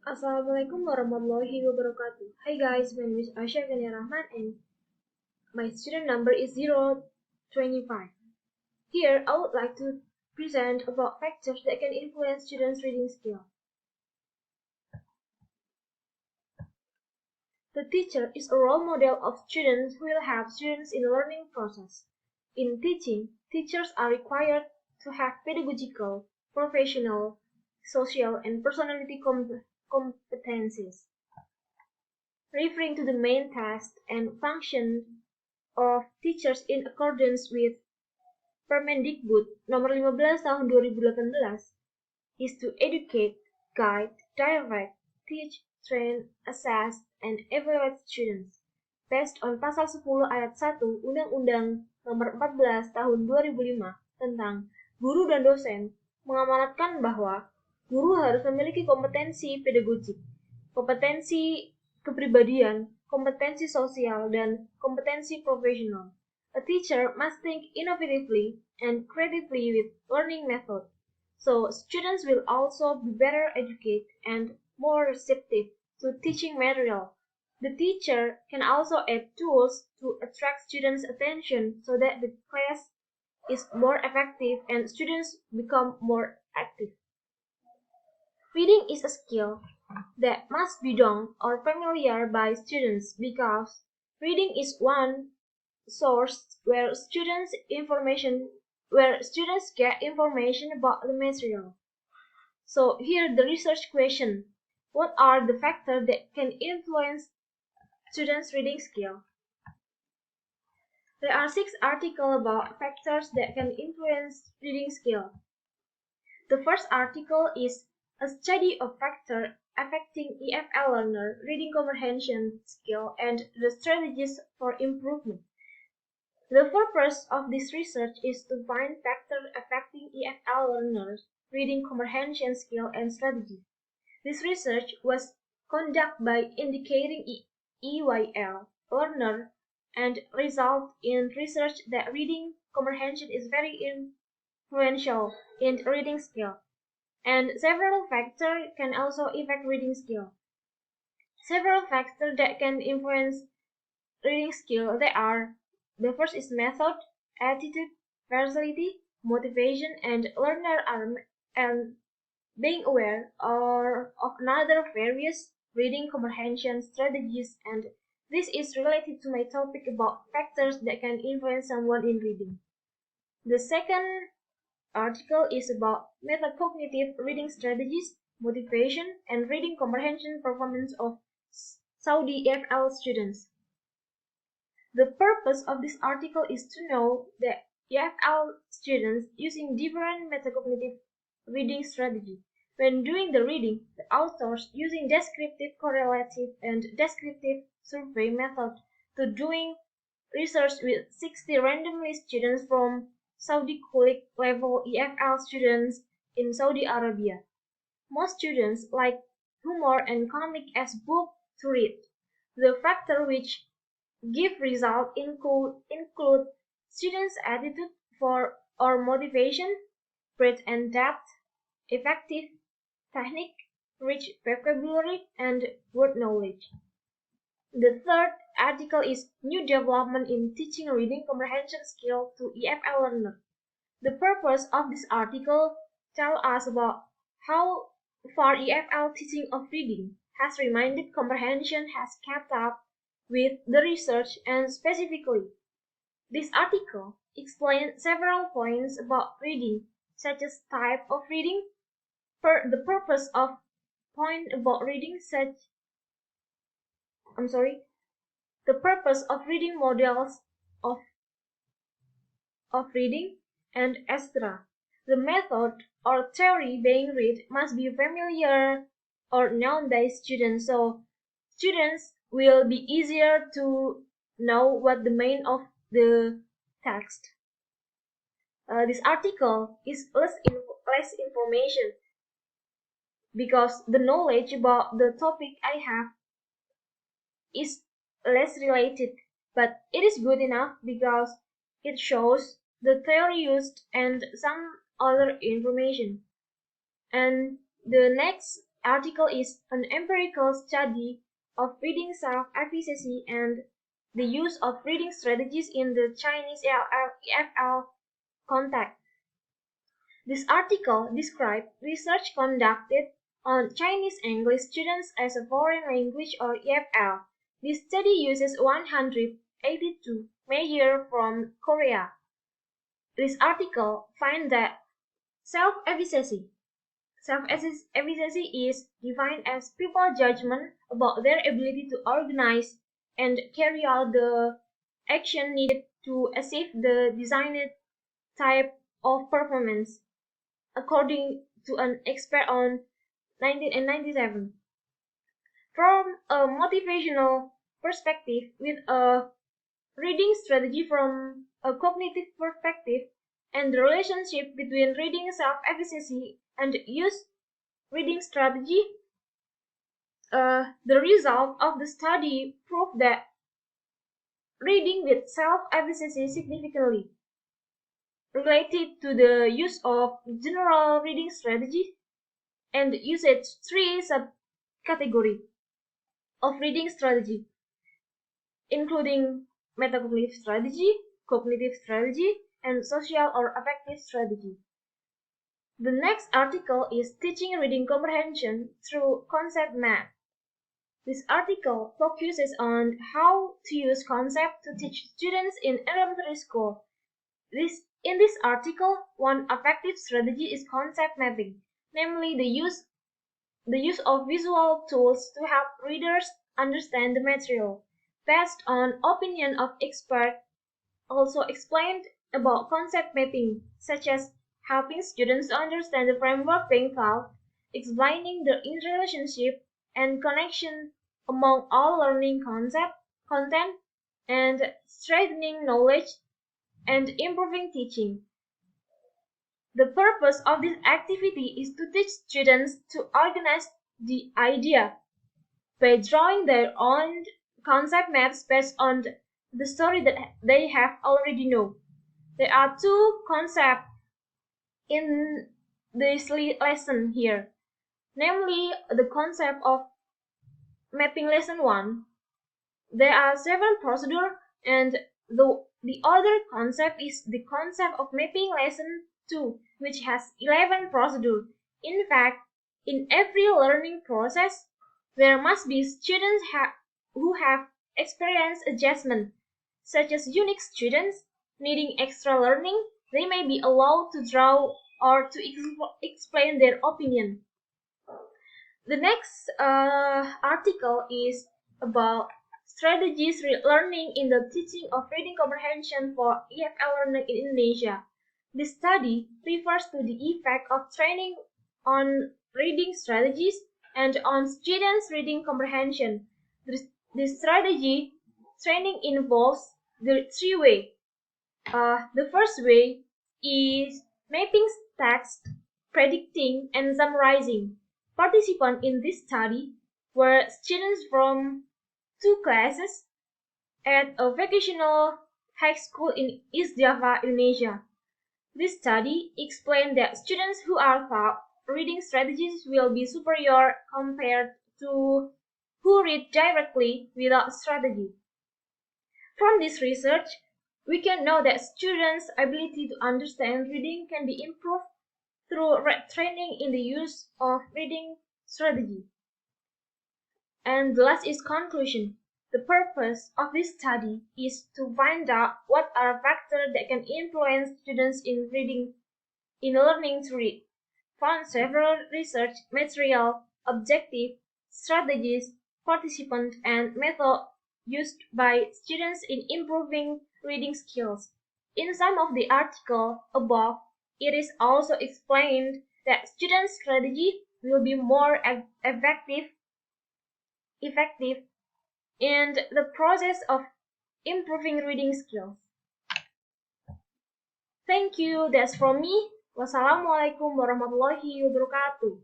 Assalamualaikum warahmatullahi wabarakatuh. Hi guys, my name is Aisya, Kenia, Rahman, and my student number is 025. Here, I would like to present about factors that can influence students' reading skill. The teacher is a role model of students who will help students in the learning process. In teaching, teachers are required to have pedagogical, professional, social, and personality competencies. Referring to the main task and function of teachers in accordance with Permendikbud nomor 15 tahun 2018 is to educate, guide, direct, teach, train, assess, and evaluate students based on pasal 10 ayat 1 Undang-Undang nomor 14 tahun 2005 tentang guru dan dosen mengamanatkan bahwa guru harus memiliki kompetensi pedagogik, kompetensi kepribadian, kompetensi sosial, dan kompetensi profesional. A teacher must think innovatively and creatively with learning methods, so students will also be better educated and more receptive to teaching material. The teacher can also add tools to attract students' attention so that the class is more effective and students become more active. Reading is a skill that must be done or familiar by students because reading is one source where students get information about the material. So here the research question: what are the factors that can influence students' reading skill? There are 6 articles about factors that can influence reading skill. The first article is a study of factors affecting EFL learner reading comprehension skill and the strategies for improvement. The purpose of this research is to find factors affecting EFL learners' reading comprehension skill and strategy. This research was conducted by indicating EYL learner and result in research that reading comprehension is very influential in reading skill, and several factors can also affect reading skill. Several factors that can influence reading skill they are: the first is method, attitude, facility, motivation, and learner and being aware of another various reading comprehension strategies, and this is related to my topic about factors that can influence someone in reading. The second article is about metacognitive reading strategies, motivation, and reading comprehension performance of Saudi EFL students. The purpose of this article is to know that EFL students using different metacognitive reading strategy. When doing the reading, the authors using descriptive, correlative, and descriptive survey method to doing research with 60 randomly students from Saudi colleague level EFL students in Saudi Arabia. Most students like humor and comic as book to read. The factor which give result include students' attitude for or motivation, breadth and depth, effective technique, rich vocabulary, and word knowledge. The third article is new development in teaching reading comprehension skill to EFL learner. The purpose of this article tells us about how far EFL teaching of reading has reminded comprehension has kept up with the research, and specifically, this article explains several points about reading, such as type of reading, the purpose of point about reading the purpose of reading models of reading, and etc. The method or theory being read must be familiar or known by students, so students will be easier to know what the main of the text. This article is less information because the knowledge about the topic I have is less related, but it is good enough because it shows the theory used and some other information. And the next article is an empirical study of reading self-efficacy and the use of reading strategies in the Chinese EFL context. This article describes research conducted on Chinese English students as a foreign language or EFL. This study uses 182 measures from Korea. This article finds that self-efficacy is defined as people's judgment about their ability to organize and carry out the action needed to achieve the designed type of performance, according to an expert on 1997. From a motivational perspective, with a reading strategy from a cognitive perspective, and the relationship between reading self-efficacy and use reading strategy, the result of the study proved that reading with self-efficacy significantly related to the use of general reading strategy and usage three subcategories of reading strategy, including metacognitive strategy, cognitive strategy, and social or affective strategy. The next article is Teaching Reading Comprehension Through Concept Map. This article focuses on how to use concepts to teach students in elementary school. In this article, one effective strategy is concept mapping, namely the use of visual tools to help readers understand the material. Based on opinion of experts, also explained about concept mapping, such as helping students understand the framework being taught, explaining the interrelationship and connection among all learning content, and strengthening knowledge and improving teaching. The purpose of this activity is to teach students to organize the idea by drawing their own concept maps based on the story that they have already know. There are two concepts in this lesson here, namely the concept of mapping lesson 1. There are 7 procedures, and the other concept is the concept of mapping lesson 2, which has 11 procedures. In fact, in every learning process, there must be students who have experienced adjustment, such as unique students needing extra learning. They may be allowed to draw or to explain their opinion. The next article is about strategies learning in the teaching of reading comprehension for EFL learners in Indonesia. This study refers to the effect of training on reading strategies and on students' reading comprehension. This strategy training involves the 3 ways. The first way is mapping text, predicting, and summarizing. Participants in this study were students from 2 classes at a vocational high school in East Java, Indonesia. This study explained that students who are taught reading strategies will be superior compared to who read directly without strategy. From this research, we can know that students' ability to understand reading can be improved through training in the use of reading strategy. And the last is conclusion. The purpose of this study is to find out what are factors that can influence students in learning to read. Found several research material, objective, strategies, participants, and method used by students in improving reading skills. In some of the article above, it is also explained that student strategy will be more effective in the process of improving reading skills. Thank you, that's from me. Wassalamualaikum warahmatullahi wabarakatuh.